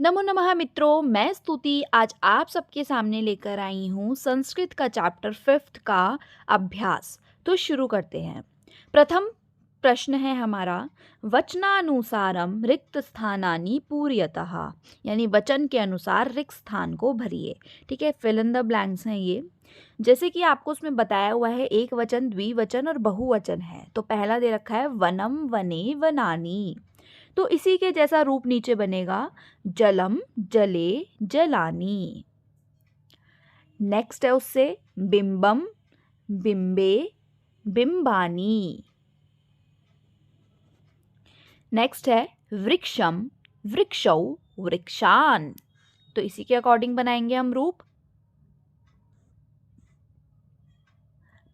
नमो नमः मित्रों, मैं स्तुति आज आप सबके सामने लेकर आई हूँ संस्कृत का चैप्टर 5th का अभ्यास। तो शुरू करते हैं। प्रथम प्रश्न है हमारा, वचनानुसारम रिक्त स्थानानि पूर्यतः, यानी वचन के अनुसार रिक्त स्थान को भरिए। ठीक है, फिल इन द ब्लैंक्स हैं ये। जैसे कि आपको उसमें बताया हुआ है एक वचन, द्विवचन और बहुवचन है। तो पहला दे रखा है वनम वने वनानि, तो इसी के जैसा रूप नीचे बनेगा जलम जले जलानी। नेक्स्ट है उससे बिंबम बिंबे बिंबानी। नेक्स्ट है वृक्षम वृक्षौ वृक्षान। तो इसी के अकॉर्डिंग बनाएंगे हम रूप।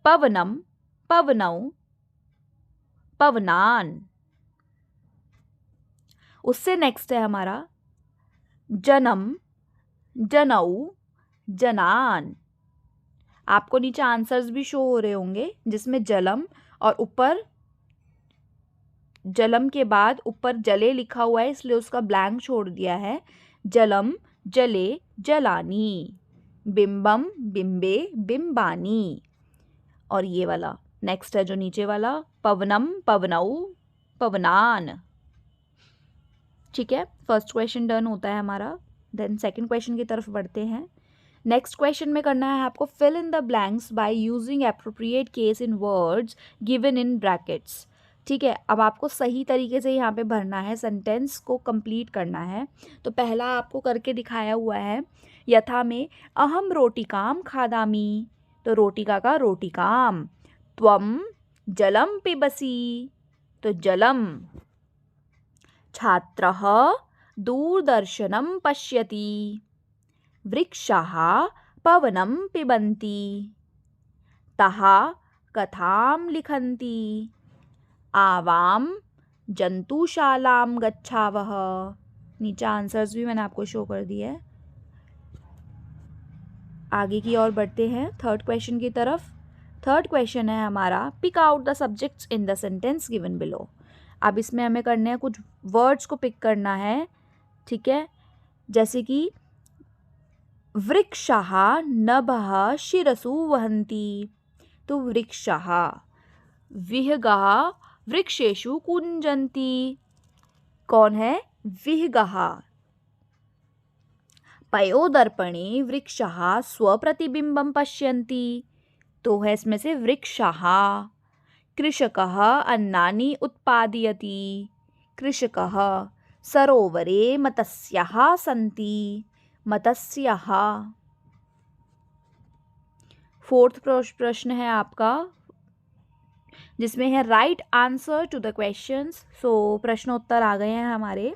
पवनम पवनौ पवनान। उससे नेक्स्ट है हमारा जनम जनौ जनान। आपको नीचे आंसर्स भी शो हो रहे होंगे, जिसमें जलम और ऊपर जलम के बाद ऊपर जले लिखा हुआ है, इसलिए उसका ब्लैंक छोड़ दिया है। जलम जले जलानी, बिंबम बिंबे बिंबानी। और ये वाला नेक्स्ट है जो नीचे वाला, पवनम पवनौ पवनान। ठीक है, फर्स्ट क्वेश्चन डन होता है हमारा। देन सेकंड क्वेश्चन की तरफ बढ़ते हैं। नेक्स्ट क्वेश्चन में करना है आपको fill in the blanks by using appropriate case in words given in brackets. ठीक है, अब आपको सही तरीके से यहाँ पे भरना है, सेंटेंस को कंप्लीट करना है। तो पहला आपको करके दिखाया हुआ है, यथा में अहम रोटिकाम खादामी। तो रोटिका का रोटिकाम। त्वम जलम पिबसी, तो जलम। छात्रः दूरदर्शनं पश्यति, वृक्षाः पवनं पिबन्ति, ताः कथां लिखन्ति, आवां जंतुशालां गच्छावः। नीचे आंसर्स भी मैंने आपको शो कर दिए है। आगे की ओर बढ़ते हैं थर्ड क्वेश्चन की तरफ। थर्ड क्वेश्चन है हमारा, pick out the subjects in the sentence given below. अब इसमें हमें करने हैं कुछ वर्ड्स को पिक करना है। ठीक है, जैसे कि वृक्षाः नभः शिरसु वहन्ति। तो वृक्षाः, विहगाः वृक्षेषु कुञ्जन्ति। कौन है? विहगाः। पयोदर्पणे वृक्षाः स्वप्रतिबिम्बं पश्यन्ति। तो है इसमें से वृक्षाः। कृषकः अन्नानि उत्पादयति। कृषकः। सरोवरे मत्स्याः सन्ति। मत्स्याः। फोर्थ प्रश्न है आपका, जिसमें है right answer to the questions. So प्रश्नोत्तर आ गए हैं हमारे।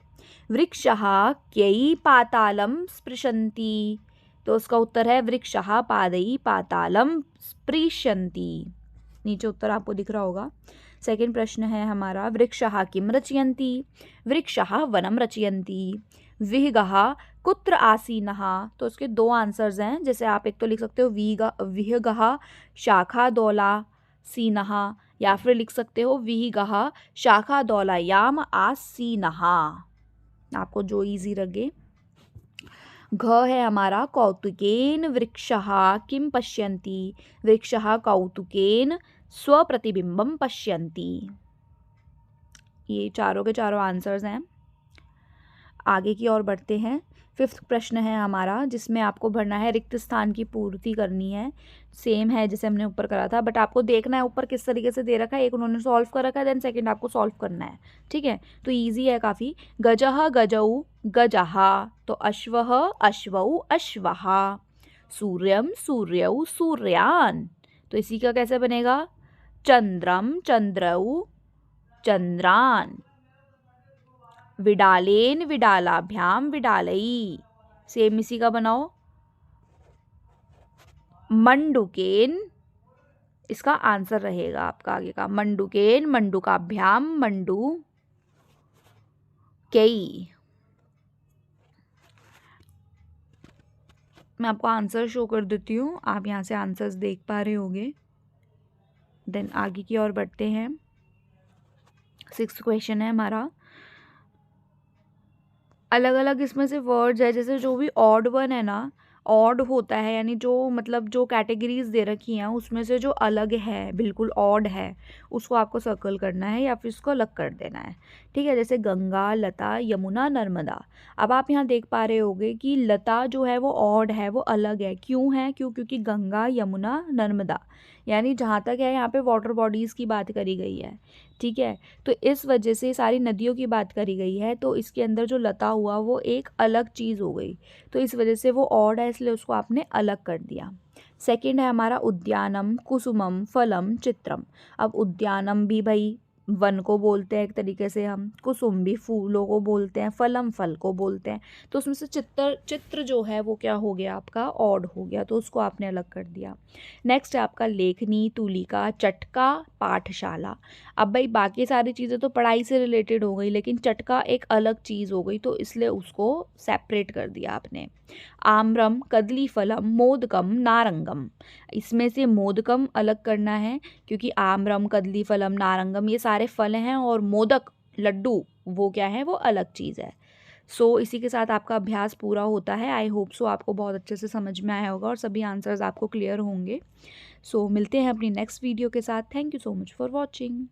वृक्षाः क्यै पातालं स्पृशन्ति। तो उसका उत्तर है वृक्षाः पादै पातालं स्पृशन्ति। नीचे उत्तर आपको दिख रहा होगा। सेकंड प्रश्न है हमारा, वृक्षाः किं रचयन्ति। वृक्षाः वनं रचयन्ति। विहगाः कुत्र आसीनः। तो उसके दो आंसर्स हैं, जैसे आप एक तो लिख सकते हो विहगाः शाखादौलासीनः, या फिर लिख सकते हो विहगाः शाखादौलायाम आसीनः। आपको जो इजी लगे। घ है हमारा, कौतुकेन वृक्षाः किं पश्यन्ति। वृक्षाः कौतुकेन स्वप्रतिबिंबं पश्यन्ति। ये चारों के चारों आंसर्स हैं। आगे की ओर बढ़ते हैं। फिफ्थ प्रश्न है हमारा, जिसमें आपको भरना है, रिक्त स्थान की पूर्ति करनी है। सेम है जैसे हमने ऊपर करा था, बट आपको देखना है ऊपर किस तरीके से दे रखा है। एक उन्होंने सॉल्व कर रखा है, देन सेकंड आपको सॉल्व करना है। ठीक है, तो इजी है काफ़ी। गजः गजौ गजाः। तो अश्वः अश्वौ अश्वाः। सूर्यम सूर्यौ सूर्यान्। तो इसी का कैसे बनेगा? चंद्रम चंद्रौ चंद्रान्। विडालेन विडालाभ्याम विडालई। सेम इसी का बनाओ। मंडुकेन, इसका आंसर रहेगा आपका आगे का, मंडुकेन मंडुकाभ्याम मंडू कई। मैं आपको आंसर शो कर देती हूँ, आप यहाँ से आंसर्स देख पा रहे होंगे। देन आगे की ओर बढ़ते हैं। सिक्स्थ क्वेश्चन है हमारा, अलग अलग इसमें से वर्ड्स है, जैसे जो भी ऑड वन है ना, ऑड होता है यानी जो मतलब जो कैटेगरीज दे रखी हैं उसमें से जो अलग है, बिल्कुल ऑड है, उसको आपको सर्कल करना है या फिर उसको अलग कर देना है। ठीक है, जैसे गंगा, लता, यमुना, नर्मदा। अब आप यहाँ देख पा रहे होगे कि लता जो है वो ऑड है, वो अलग है। क्यों है? क्योंकि गंगा, यमुना, नर्मदा, यानी जहाँ तक है यहाँ पे वाटर बॉडीज़ की बात करी गई है। ठीक है, तो इस वजह से सारी नदियों की बात करी गई है, तो इसके अंदर जो लता हुआ वो एक अलग चीज़ हो गई, तो इस वजह से वो ऑड है, इसलिए उसको आपने अलग कर दिया। सेकंड है हमारा उद्यानम, कुसुमम, फलम, चित्रम। अब उद्यानम भी भाई वन को बोलते हैं एक तरीके से, हम कुसुम भी फूलों को बोलते हैं, फलम फल को बोलते हैं, तो उसमें से चित्र चित्र जो है वो क्या हो गया आपका? ऑड हो गया, तो उसको आपने अलग कर दिया। नेक्स्ट है आपका लेखनी, तुलिका, चटका, पाठशाला। अब भाई बाकी सारी चीज़ें तो पढ़ाई से रिलेटेड हो गई, लेकिन चटका एक अलग चीज़ हो गई, तो इसलिए उसको सेपरेट कर दिया आपने। आम्रम, कदली फलम, मोदकम, नारंगम। इसमें से मोदकम अलग करना है, क्योंकि आम्रम, कदली फलम, नारंगम ये सारे फल हैं, और मोदक लड्डू वो क्या है? वो अलग चीज़ है। इसी के साथ आपका अभ्यास पूरा होता है। आई होप सो आपको बहुत अच्छे से समझ में आया होगा और सभी आंसर्स आपको क्लियर होंगे। मिलते हैं अपनी नेक्स्ट वीडियो के साथ। Thank you so much for watching.